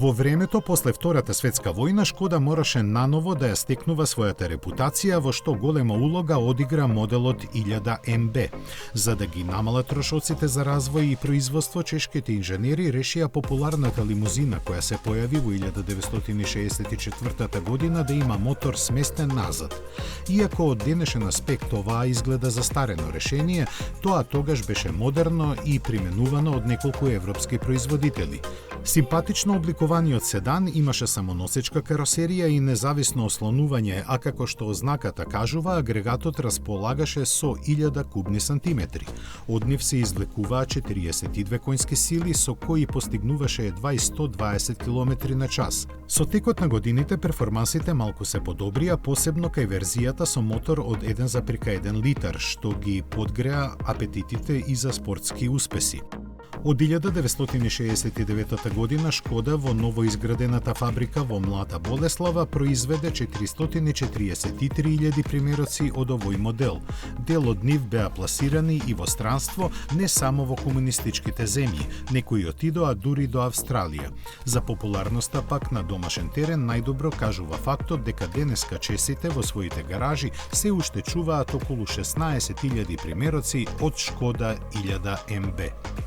Во времето после Втората светска војна Шкода мораше наново да ја стекнува својата репутација, во што голема улога одигра моделот 1000 МБ. За да ги намалат трошоците за развој и производство, чешките инженери решија популарната лимузина која се појави во 1964 година да има мотор сместен назад. Иако од денешен аспект оваа изгледа застарено решение, тоа тогаш беше модерно и применувано од неколку европски производители. Симпатично обликуваниот седан имаше самоносечка каросерија и независно ослонување, а како што ознаката кажува, агрегатот располагаше со 1000 кубни сантиметри. Од нив се извлекуваа 42 конски сили, со кои постигнуваше едва и 120 км на час. Со текот на годините перформансите малку се подобрија, посебно кај верзијата со мотор од 1,1 литар, што ги подгреа апетитите и за спортски успеси. Од 1969 година Шкода во новоизградената фабрика во Млата Болеслава произведе 443.000 примероци од овој модел. Дел од нив беа пласирани и во странство, не само во комунистичките земји, некои отидоа дури до Австралија. За популарноста пак на домашен терен најдобро кажува фактот дека денеска чесите во своите гаражи се уште чуваат околу 16.000 примероци од Шкода 1000 МБ.